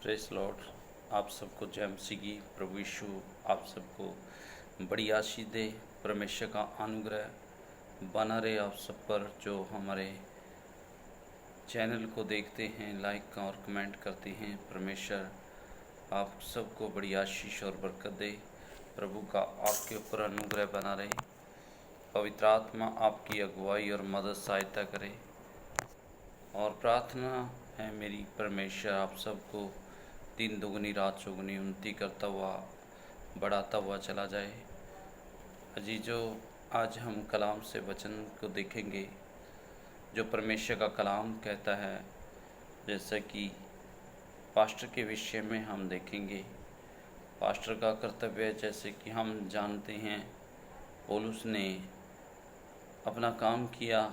Press Lord. आप सबको जय मसीह की। प्रभु यीशु आप सबको बड़ी आशीष दे। परमेश्वर का अनुग्रह बना रहे आप सब पर, जो हमारे चैनल को देखते हैं, लाइक और कमेंट करते हैं। परमेश्वर आप सबको बड़ी आशीष और बरकत दे। प्रभु का आपके ऊपर अनुग्रह बना रहे। पवित्र आत्मा आपकी अगुवाई और मदद सहायता करे। और प्रार्थना है मेरी, परमेश्वर आप सबको दिन दुगनी रात चौगुनी उन्नति करता हुआ बढ़ाता हुआ चला जाए। अजीजों, आज हम कलाम से वचन को देखेंगे, जो परमेश्वर का कलाम कहता है। जैसा कि पास्टर के विषय में हम देखेंगे। पास्टर का कर्तव्य है, जैसे कि हम जानते हैं, पौलुस ने अपना काम किया,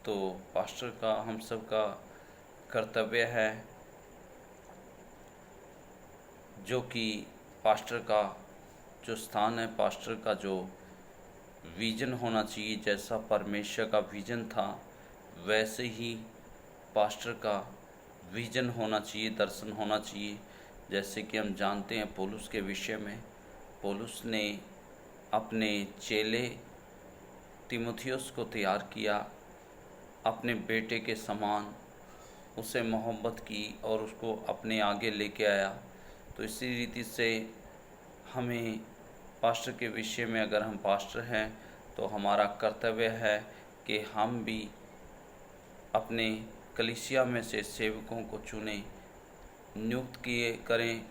तो पास्टर का हम सब का कर्तव्य है, जो कि पास्टर का जो स्थान है, पास्टर का जो विजन होना चाहिए, जैसा परमेश्वर का विजन था वैसे ही पास्टर का विजन होना चाहिए, दर्शन होना चाहिए। जैसे कि हम जानते हैं पौलुस के विषय में, पौलुस ने अपने चेले तीमुथियुस को तैयार किया, अपने बेटे के समान उसे मोहब्बत की और उसको अपने आगे लेके आया। तो इसी रीति से हमें पास्टर के विषय में, अगर हम पास्टर हैं तो हमारा कर्तव्य है कि हम भी अपने कलीसिया में से सेवकों को चुने, नियुक्त किए करें,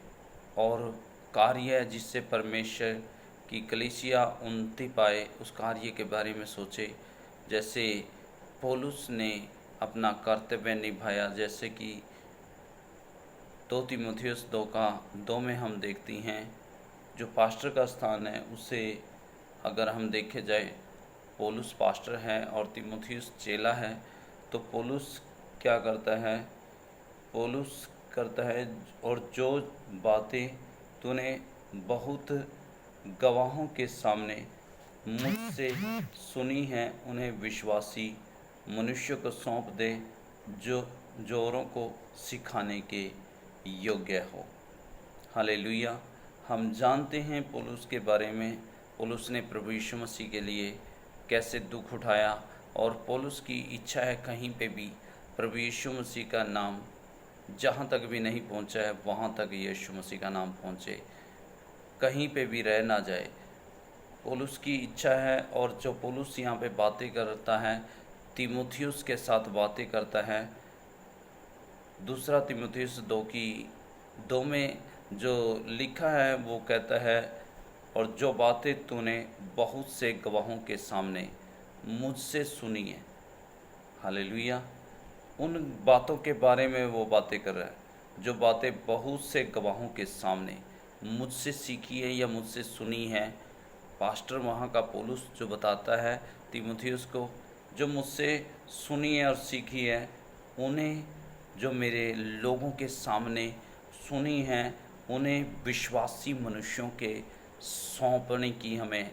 और कार्य जिससे परमेश्वर की कलीसिया उन्नति पाए, उस कार्य के बारे में सोचे। जैसे पौलुस ने अपना कर्तव्य निभाया, जैसे कि 2 तीमुथियुस 2 में हम देखती हैं, जो पास्टर का स्थान है उसे अगर हम देखे जाए, पौलुस पास्टर है और तीमुथियुस चेला है। तो पौलुस क्या करता है? पौलुस करता है, और जो बातें तूने बहुत गवाहों के सामने मुझसे सुनी हैं, उन्हें विश्वासी मनुष्य को सौंप दे, जो जोरों को सिखाने के योग्य हो। हालेलुया। हम जानते हैं पौलुस के बारे में, पौलुस ने प्रभु यीशु मसीह के लिए कैसे दुख उठाया, और पौलुस की इच्छा है कहीं पे भी प्रभु यीशु मसीह का नाम जहाँ तक भी नहीं पहुँचा है, वहाँ तक यीशु मसीह का नाम पहुँचे, कहीं पे भी रह ना जाए। पौलुस की इच्छा है। और जो पौलुस यहाँ पे बातें करता है, तीमुथियुस के साथ बातें करता है। 2 तीमुथियुस 2 में जो लिखा है वो कहता है, और जो बातें तूने बहुत से गवाहों के सामने मुझसे सुनी है। हालेलुया। उन बातों के बारे में वो बातें कर रहा है, जो बातें बहुत से गवाहों के सामने मुझसे सीखी है या मुझसे सुनी है। पास्टर वहाँ का पौलुस जो बताता है तीमुथियुस को, जो मुझसे सुनी है और सीखी है, उन्हें जो मेरे लोगों के सामने सुनी हैं, उन्हें विश्वासी मनुष्यों के सौंपने की हमें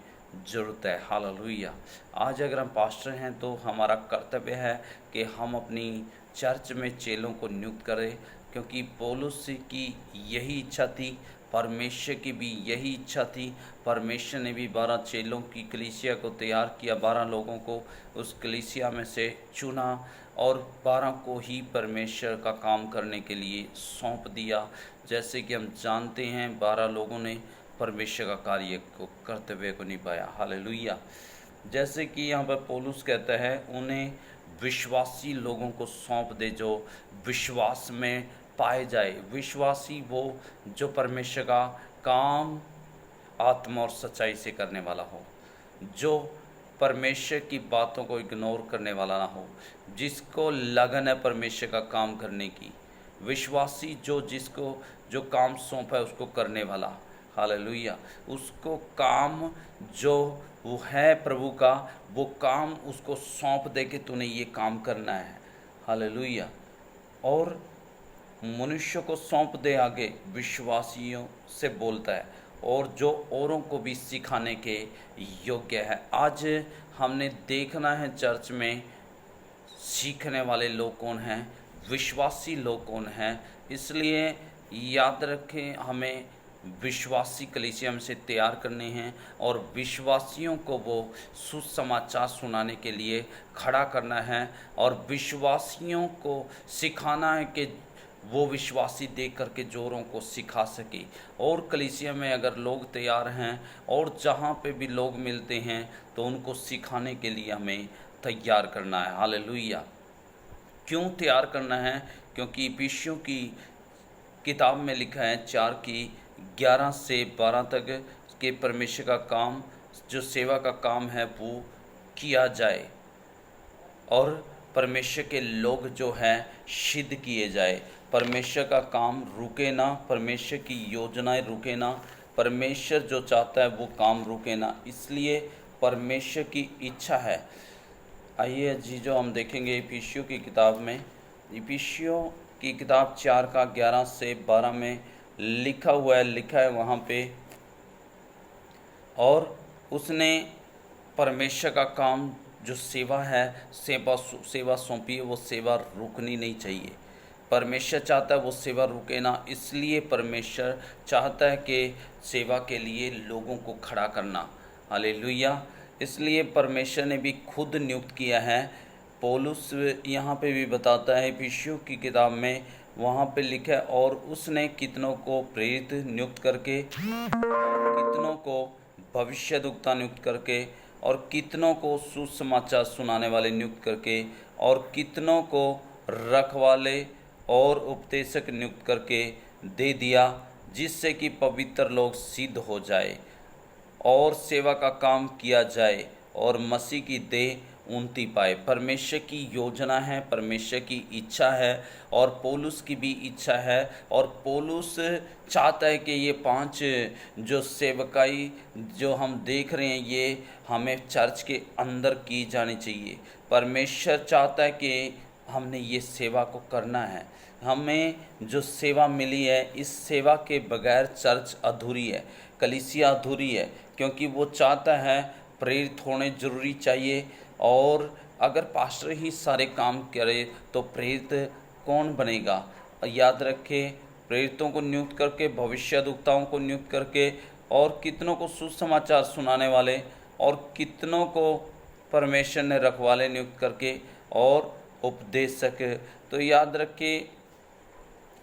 ज़रूरत है। हालेलुया। आज अगर हम पास्टर हैं तो हमारा कर्तव्य है कि हम अपनी चर्च में चेलों को नियुक्त करें, क्योंकि पौलुस की यही इच्छा थी, परमेश्वर की भी यही इच्छा थी। परमेश्वर ने भी 12 चेलों की कलीसिया को तैयार किया, 12 लोगों को उस कलीसिया में से चुना, और 12 को ही परमेश्वर का काम करने के लिए सौंप दिया। जैसे कि हम जानते हैं 12 लोगों ने परमेश्वर का कार्य को, कर्तव्य को निभाया। हालेलुया। जैसे कि यहाँ पर पौलुस कहता है, उन्हें विश्वासी लोगों को सौंप दे, जो विश्वास में पाए जाए। विश्वासी वो जो परमेश्वर का काम आत्मा और सच्चाई से करने वाला हो, जो परमेश्वर की बातों को इग्नोर करने वाला ना हो, जिसको लगन है परमेश्वर का काम करने की। विश्वासी जो जिसको जो काम सौंपा है उसको करने वाला। हालेलुया। उसको काम जो वो है प्रभु का, वो काम उसको सौंप दे के तूने ये काम करना है। हालेलुया। और मनुष्य को सौंप दे आगे, विश्वासियों से बोलता है, और जो औरों को भी सिखाने के योग्य है। आज हमने देखना है चर्च में सीखने वाले लोग कौन हैं, विश्वासी लोग कौन हैं। इसलिए याद रखें, हमें विश्वासी कलीसिया में से तैयार करने हैं और विश्वासियों को वो सुसमाचार सुनाने के लिए खड़ा करना है और विश्वासियों को सिखाना है कि वो विश्वासी देख करके जोरों को सिखा सके। और कलीसिया में अगर लोग तैयार हैं और जहाँ पे भी लोग मिलते हैं तो उनको सिखाने के लिए हमें तैयार करना है। हालेलुया। क्यों तैयार करना है? क्योंकि इफिसियों की किताब में लिखा है 4 की 11 से 12 तक के परमेश्वर का काम, जो सेवा का काम है वो किया जाए और परमेश्वर के लोग जो हैं सिद्ध किए जाए। परमेश्वर का काम रुके ना, परमेश्वर की योजनाएं रुके ना, परमेश्वर जो चाहता है वो काम रुके ना, इसलिए परमेश्वर की इच्छा है। आइए जी, जो हम देखेंगे इफिसियों की किताब में, इफिसियों की किताब 4 का 11 से 12 में लिखा है वहाँ पे, और उसने परमेश्वर का काम जो सेवा है, सेवा सौंपी है, वो सेवा रुकनी नहीं चाहिए। परमेश्वर चाहता है वो सेवा रुके ना, इसलिए परमेश्वर चाहता है कि सेवा के लिए लोगों को खड़ा करना। हालेलुया। इसलिए परमेश्वर ने भी खुद नियुक्त किया है। पौलुस यहाँ पे भी बताता है इफिसियों की किताब में, वहाँ पे लिखा है, और उसने कितनों को प्रेरित नियुक्त करके, कितनों को भविष्यद्वक्ता नियुक्त करके, और कितनों को सुसमाचार सुनाने वाले नियुक्त करके, और कितनों को रखवाले और उपदेशक नियुक्त करके दे दिया, जिससे कि पवित्र लोग सिद्ध हो जाए और सेवा का काम किया जाए और मसीह की देह उन्नति पाए। परमेश्वर की योजना है, परमेश्वर की इच्छा है, और पौलुस की भी इच्छा है। और पौलुस चाहता है कि ये 5 जो सेवकाई जो हम देख रहे हैं ये हमें चर्च के अंदर की जानी चाहिए। परमेश्वर चाहता है कि हमने ये सेवा को करना है। हमें जो सेवा मिली है, इस सेवा के बगैर चर्च अधूरी है, कलीसिया अधूरी है, क्योंकि वो चाहता है प्रेरित होने जरूरी चाहिए। और अगर पास्टर ही सारे काम करे तो प्रेरित कौन बनेगा? याद रखें, प्रेरितों को नियुक्त करके, भविष्यद्वक्ताओं को नियुक्त करके, और कितनों को सुसमाचार सुनाने वाले, और कितनों को परमेश्वर ने रखवाले नियुक्त करके, और उपदेशक। तो याद रखें,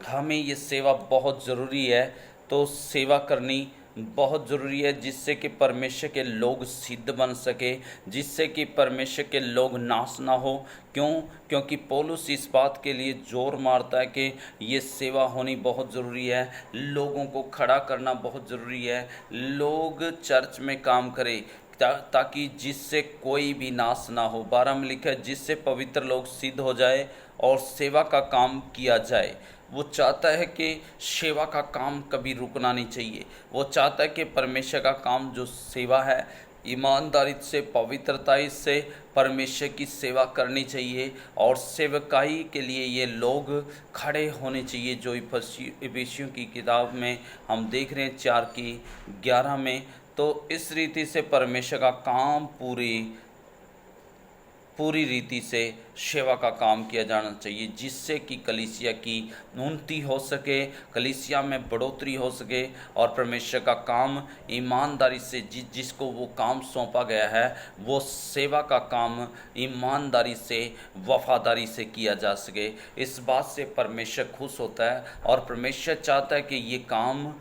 हमें ये सेवा बहुत ज़रूरी है। तो सेवा करनी बहुत ज़रूरी है, जिससे कि परमेश्वर के लोग सिद्ध बन सके, जिससे कि परमेश्वर के लोग नाश ना हो। क्यों? क्योंकि पौलुस इस बात के लिए जोर मारता है कि ये सेवा होनी बहुत ज़रूरी है, लोगों को खड़ा करना बहुत ज़रूरी है, लोग चर्च में काम करें ताकि जिससे कोई भी नाश ना हो। 12 में लिखा है, जिससे पवित्र लोग सिद्ध हो जाए और सेवा का काम किया जाए। वो चाहता है कि सेवा का काम कभी रुकना नहीं चाहिए। वो चाहता है कि परमेश्वर का काम जो सेवा है, ईमानदारी से, पवित्रता से परमेश्वर की सेवा करनी चाहिए, और सेवकाई के लिए ये लोग खड़े होने चाहिए, जो इफिसियों की किताब में हम देख रहे हैं 4 की 11 में। तो इस रीति से परमेश्वर का काम पूरी रीति से सेवा का काम किया जाना चाहिए, जिससे कि कलीसिया की उन्नति हो सके, कलीसिया में बढ़ोतरी हो सके, और परमेश्वर का काम ईमानदारी से जिसको वो काम सौंपा गया है, वो सेवा का काम ईमानदारी से, वफादारी से किया जा सके। इस बात से परमेश्वर खुश होता है, और परमेश्वर चाहता है कि ये काम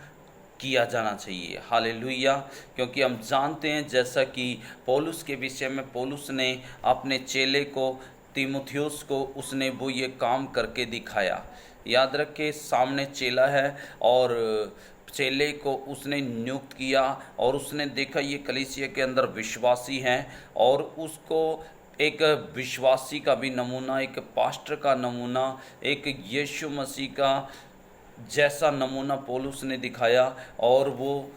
किया जाना चाहिए। हालेलुया। क्योंकि हम जानते हैं, जैसा कि पौलुस के विषय में पौलुस ने अपने चेले को, तीमुथियुस को, उसने वो ये काम करके दिखाया। याद रखें, सामने चेला है और चेले को उसने नियुक्त किया, और उसने देखा ये कलीसिया के अंदर विश्वासी हैं, और उसको एक विश्वासी का भी नमूना, एक पास्टर का नमूना, एक यीशु मसीह का जैसा नमूना पौलुस ने दिखाया, और वो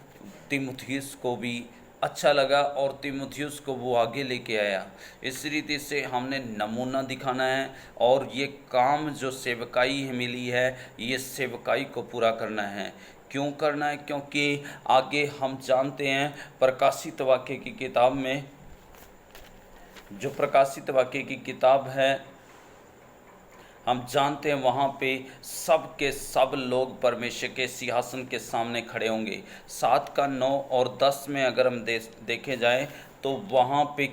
तीमुथियुस को भी अच्छा लगा, और तीमुथियुस को वो आगे लेके आया। इस रीति से हमने नमूना दिखाना है, और ये काम जो सेवकाई मिली है, ये सेवकाई को पूरा करना है। क्यों करना है? क्योंकि आगे हम जानते हैं प्रकाशित वाक्य की किताब में, जो प्रकाशित वाक्य की किताब है हम जानते हैं वहाँ पे सब के सब लोग परमेश्वर के सिंहासन के सामने खड़े होंगे। 7 का 9 और 10 में अगर हम देखे जाए तो वहाँ पे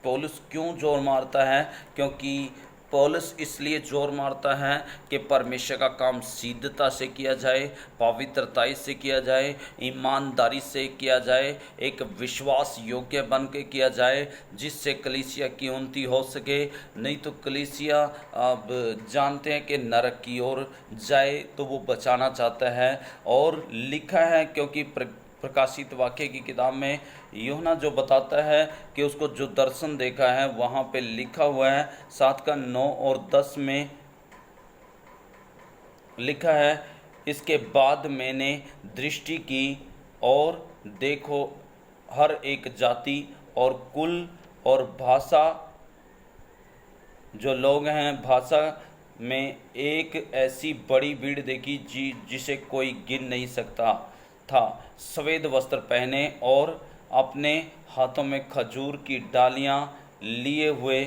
पौलुस क्यों जोर मारता है, क्योंकि पौलुस इसलिए जोर मारता है कि परमेश्वर का काम सिद्धता से किया जाए, पवित्रताई से किया जाए, ईमानदारी से किया जाए, एक विश्वास योग्य बन के किया जाए, जिससे कलीसिया की उन्नति हो सके। नहीं तो कलीसिया अब जानते हैं कि नरक की ओर जाए, तो वो बचाना चाहता है। और लिखा है, क्योंकि प्रकाशित वाक्य की किताब में यूहन्ना जो बताता है कि उसको जो दर्शन देखा है, वहाँ पे लिखा हुआ है 7 का 9 और 10 में लिखा है, इसके बाद मैंने दृष्टि की और देखो हर एक जाति और कुल और भाषा, जो लोग हैं भाषा में एक ऐसी बड़ी भीड़ देखी जिसे कोई गिन नहीं सकता था। सफ़ेद वस्त्र पहने और अपने हाथों में खजूर की डालियां लिए हुए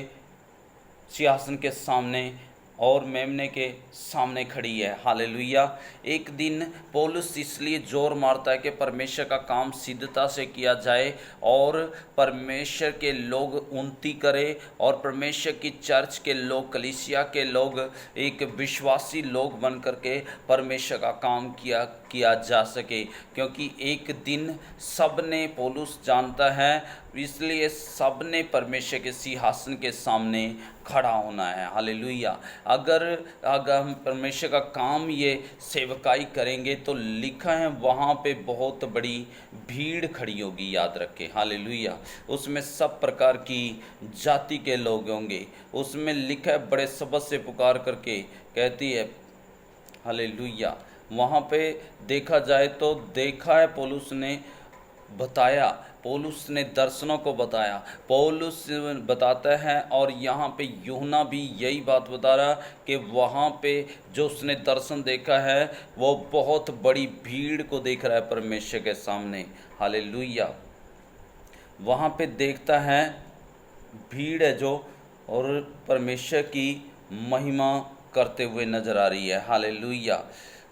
सिंहासन के सामने और मेमने के सामने खड़ी है। हालेलुया। एक दिन पौलुस इसलिए जोर मारता है कि परमेश्वर का काम सिद्धता से किया जाए और परमेश्वर के लोग उन्नति करें और परमेश्वर की चर्च के लोग, कलीसिया के लोग एक विश्वासी लोग बन करके परमेश्वर का काम किया जा सके। क्योंकि एक दिन सब ने, पौलुस जानता है, इसलिए सब ने परमेश्वर के सिंहासन के सामने खड़ा होना है। हालेलुया। अगर हम परमेश्वर का काम ये सेवकाई करेंगे तो लिखा है वहाँ पे बहुत बड़ी भीड़ खड़ी होगी, याद रखें। हालेलुया। उसमें सब प्रकार की जाति के लोग होंगे। उसमें लिखा है बड़े शब्द से पुकार करके कहती है, हालेलुया। वहाँ पे देखा जाए तो देखा है, पौलुस ने बताया, पौलुस ने दर्शनों को बताया, पौलुस बताता है। और यहाँ पे यूहन्ना भी यही बात बता रहा कि वहाँ पे जो उसने दर्शन देखा है वो बहुत बड़ी भीड़ को देख रहा है परमेश्वर के सामने। हालेलुया। वहाँ पे देखता है भीड़ है जो, और परमेश्वर की महिमा करते हुए नजर आ रही है। हालेलुया।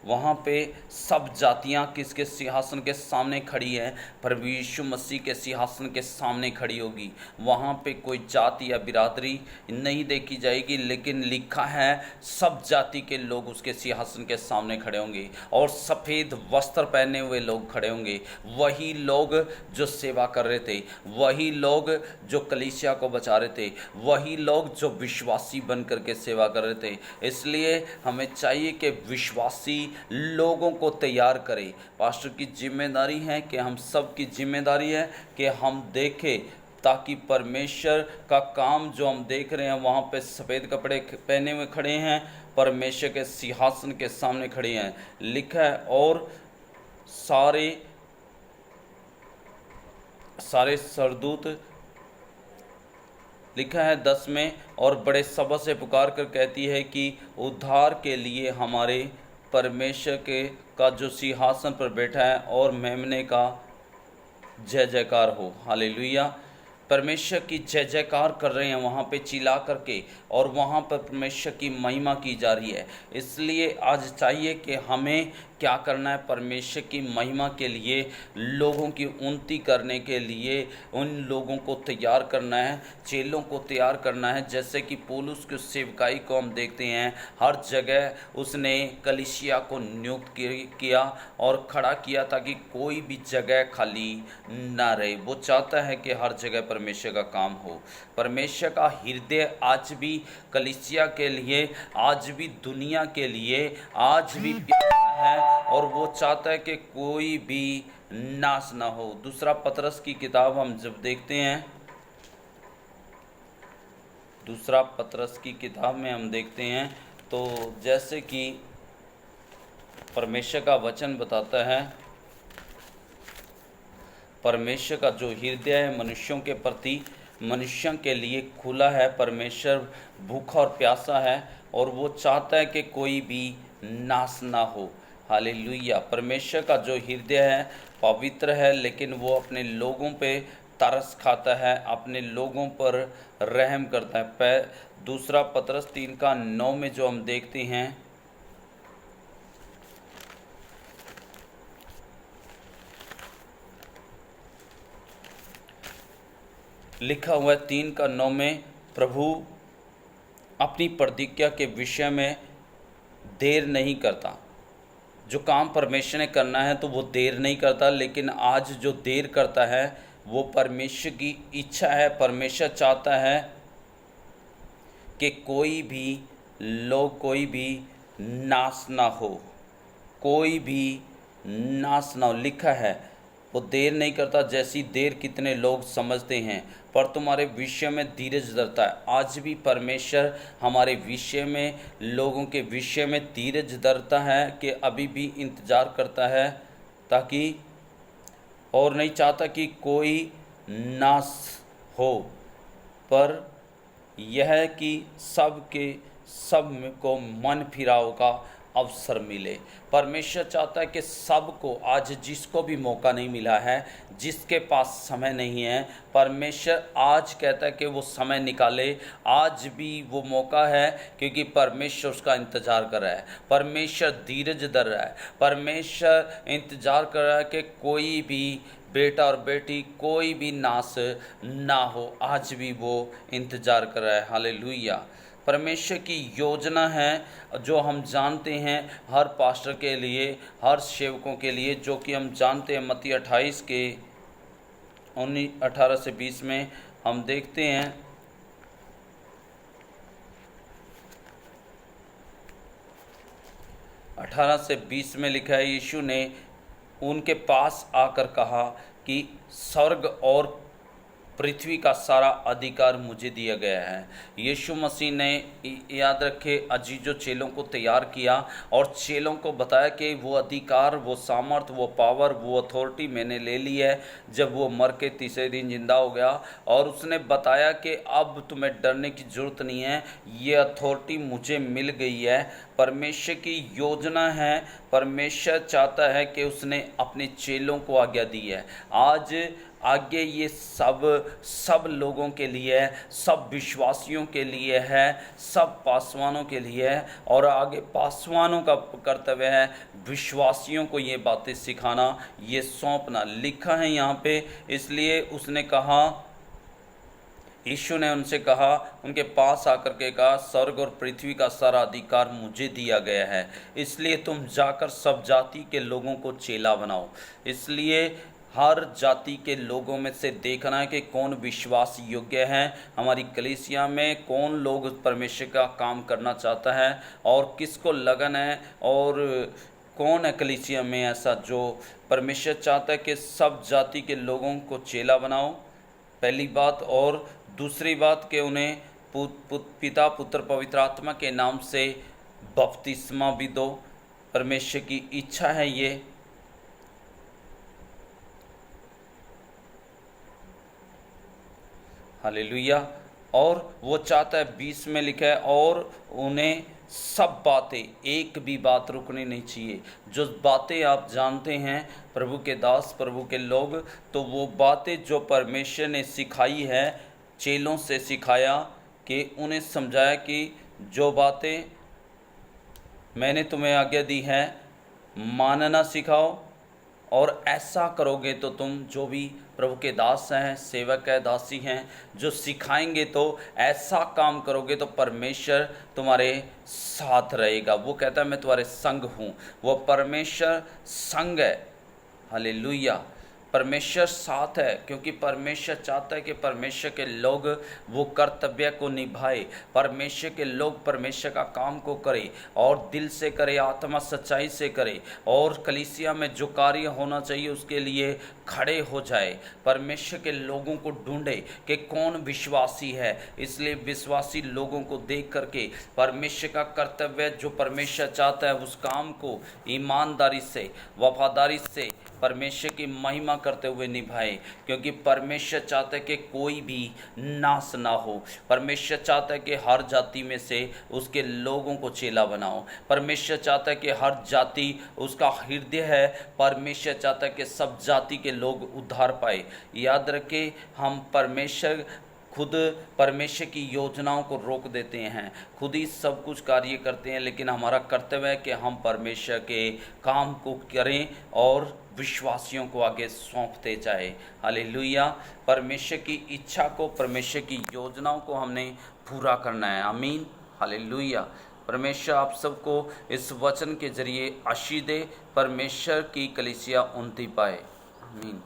वहाँ पे सब जातियाँ किसके सिंहासन के सामने खड़ी हैं? प्रभु यीशु मसीह के सिंहासन के सामने खड़ी होगी। वहाँ पे कोई जाति या बिरादरी नहीं देखी जाएगी, लेकिन लिखा है सब जाति के लोग उसके सिंहासन के सामने खड़े होंगे और सफ़ेद वस्त्र पहने हुए लोग खड़े होंगे। वही लोग जो सेवा कर रहे थे, वही लोग जो कलीसिया को बचा रहे थे, वही लोग जो विश्वासी बन करके सेवा कर रहे थे। इसलिए हमें चाहिए कि विश्वासी लोगों को तैयार करें। पास्टर की जिम्मेदारी है कि हम सब की जिम्मेदारी है कि हम देखें, ताकि परमेश्वर का काम जो हम देख रहे हैं, वहाँ पे सफ़ेद कपड़े पहने हुए खड़े हैं, परमेश्वर के सिंहासन के सामने खड़े हैं। लिखा है और सारे सरदूत, लिखा है 10 में, और बड़े शब्द से पुकार कर कहती है कि उद्धार के लिए हमारे परमेश्वर का जो सिंहासन पर बैठा है और मेमने का जय जयकार हो। हालेलुया। परमेश्वर की जय जयकार कर रहे हैं वहाँ पे चिल्ला करके, और वहाँ पर परमेश्वर की महिमा की जा रही है। इसलिए आज चाहिए कि हमें क्या करना है? परमेश्वर की महिमा के लिए, लोगों की उन्नति करने के लिए उन लोगों को तैयार करना है, चेलों को तैयार करना है। जैसे कि पौलुस की सेवकाई को हम देखते हैं, हर जगह उसने कलीसिया को नियुक्त किया और खड़ा किया ताकि कोई भी जगह खाली ना रहे। वो चाहता है कि हर जगह परमेश्वर का काम हो। परमेश्वर का हृदय आज भी कलीसिया के लिए, आज भी दुनिया के लिए, आज भी प्यारा है, और वो चाहता है कि कोई भी नाश ना हो। दूसरा पतरस की किताब हम जब देखते हैं, दूसरा पतरस की किताब में हम देखते हैं तो जैसे कि परमेश्वर का वचन बताता है, परमेश्वर का जो हृदय है मनुष्यों के प्रति, मनुष्यों के लिए खुला है। परमेश्वर भूखा और प्यासा है और वो चाहता है कि कोई भी नाश ना हो। हालेलुया। परमेश्वर का जो हृदय है पवित्र है, लेकिन वो अपने लोगों पे तरस खाता है, अपने लोगों पर रहम करता है। दूसरा पतरस 3:9 में जो हम देखते हैं, लिखा हुआ है 3:9 में, प्रभु अपनी प्रतिज्ञा के विषय में देर नहीं करता। जो काम परमेश्वर ने करना है तो वो देर नहीं करता, लेकिन आज जो देर करता है वो परमेश्वर की इच्छा है। परमेश्वर चाहता है कि कोई भी नाश ना हो, कोई भी नाश ना हो। लिखा है वो देर नहीं करता, जैसी देर कितने लोग समझते हैं, पर तुम्हारे विषय में धीरज धरता है। आज भी परमेश्वर हमारे विषय में, लोगों के विषय में धीरज धरता है, कि अभी भी इंतज़ार करता है, ताकि और नहीं चाहता कि कोई नाश हो, पर यह है कि सब को मन फिराव का अवसर मिले। परमेश्वर चाहता है कि सबको, आज जिसको भी मौका नहीं मिला है, जिसके पास समय नहीं है, परमेश्वर आज कहता है कि वो समय निकाले। आज भी वो मौका है, क्योंकि परमेश्वर उसका इंतज़ार कर रहा है। परमेश्वर धीरज धर रहा है। परमेश्वर इंतज़ार कर रहा है कि कोई भी बेटा और बेटी, कोई भी नाश ना हो। आज भी वो इंतज़ार कर रहा है। हालेलुया। परमेश्वर की योजना है जो हम जानते हैं हर पास्टर के लिए, हर सेवकों के लिए, जो कि हम जानते हैं। मत्ती 28 के 18 से 20 में हम देखते हैं, अठारह से 20 में लिखा है, यीशु ने उनके पास आकर कहा कि स्वर्ग और पृथ्वी का सारा अधिकार मुझे दिया गया है। यीशु मसीह ने, याद रखे, अजीजों चेलों को तैयार किया और चेलों को बताया कि वो अधिकार, वो सामर्थ, वो पावर, वो अथॉरिटी मैंने ले ली है जब वो मर के तीसरे दिन जिंदा हो गया। और उसने बताया कि अब तुम्हें डरने की ज़रूरत नहीं है, ये अथॉरिटी मुझे मिल गई है। परमेश्वर की योजना है। परमेश्वर चाहता है कि उसने अपने चेलों को आज्ञा दी है। आज आगे ये सब लोगों के लिए है, सब विश्वासियों के लिए है, सब पासवानों के लिए है। और आगे पासवानों का कर्तव्य है विश्वासियों को ये बातें सिखाना, ये सौंपना। लिखा है यहाँ पे, इसलिए उसने कहा, यीशु ने उनसे कहा, उनके पास आकर के कहा, स्वर्ग और पृथ्वी का सारा अधिकार मुझे दिया गया है, इसलिए तुम जाकर सब जाति के लोगों को चेला बनाओ। इसलिए हर जाति के लोगों में से देखना है कि कौन विश्वास योग्य है। हमारी कलीसिया में कौन लोग परमेश्वर का काम करना चाहता है और किसको लगन है, और कौन है कलीसिया में ऐसा जो परमेश्वर चाहता है कि सब जाति के लोगों को चेला बनाओ। पहली बात। और दूसरी बात कि उन्हें पिता, पुत्र, पवित्र आत्मा के नाम से बपतिस्मा भी दो। परमेश्वर की इच्छा है ये। हालेलुया। और वो चाहता है, 20 में लिखा है, और उन्हें सब बातें, एक भी बात रुकनी नहीं चाहिए। जो बातें आप जानते हैं प्रभु के दास, प्रभु के लोग, तो वो बातें जो परमेश्वर ने सिखाई है, चेलों से सिखाया, कि उन्हें समझाया कि जो बातें मैंने तुम्हें आज्ञा दी है मानना सिखाओ, और ऐसा करोगे तो तुम, जो भी प्रभु के दास हैं, सेवक है, दासी हैं, जो सिखाएंगे तो ऐसा काम करोगे तो परमेश्वर तुम्हारे साथ रहेगा। वो कहता है मैं तुम्हारे संग हूँ। वो परमेश्वर संग है। हालेलुया। परमेश्वर साथ है, क्योंकि परमेश्वर चाहता है कि परमेश्वर के लोग वो कर्तव्य को निभाए, परमेश्वर के लोग परमेश्वर का काम को करे, और दिल से करे, आत्मा सच्चाई से करे, और कलीसिया में जो कार्य होना चाहिए उसके लिए खड़े हो जाए। परमेश्वर के लोगों को ढूंढे कि कौन विश्वासी है। इसलिए विश्वासी लोगों को देख करके परमेश्वर का कर्तव्य जो परमेश्वर चाहता है उस काम को ईमानदारी से, वफादारी से परमेश्वर की महिमा करते हुए निभाए, क्योंकि परमेश्वर चाहता है कि कोई भी नाश ना हो। परमेश्वर चाहता है कि हर जाति में से उसके लोगों को चेला बनाओ। परमेश्वर चाहता है कि हर जाति उसका हृदय है। परमेश्वर चाहता है कि सब जाति के लोग उद्धार पाए। याद रखें, हम खुद परमेश्वर की योजनाओं को रोक देते हैं, खुद ही सब कुछ कार्य करते हैं, लेकिन हमारा कर्तव्य है कि हम परमेश्वर के काम को करें और विश्वासियों को आगे सौंपते जाए। हालेलुया। परमेश्वर की इच्छा को, परमेश्वर की योजनाओं को हमने पूरा करना है। आमीन। हालेलुया। परमेश्वर आप सबको इस वचन के जरिए आशीष दे। परमेश्वर की कलीसिया उन्नति पाए। आमीन।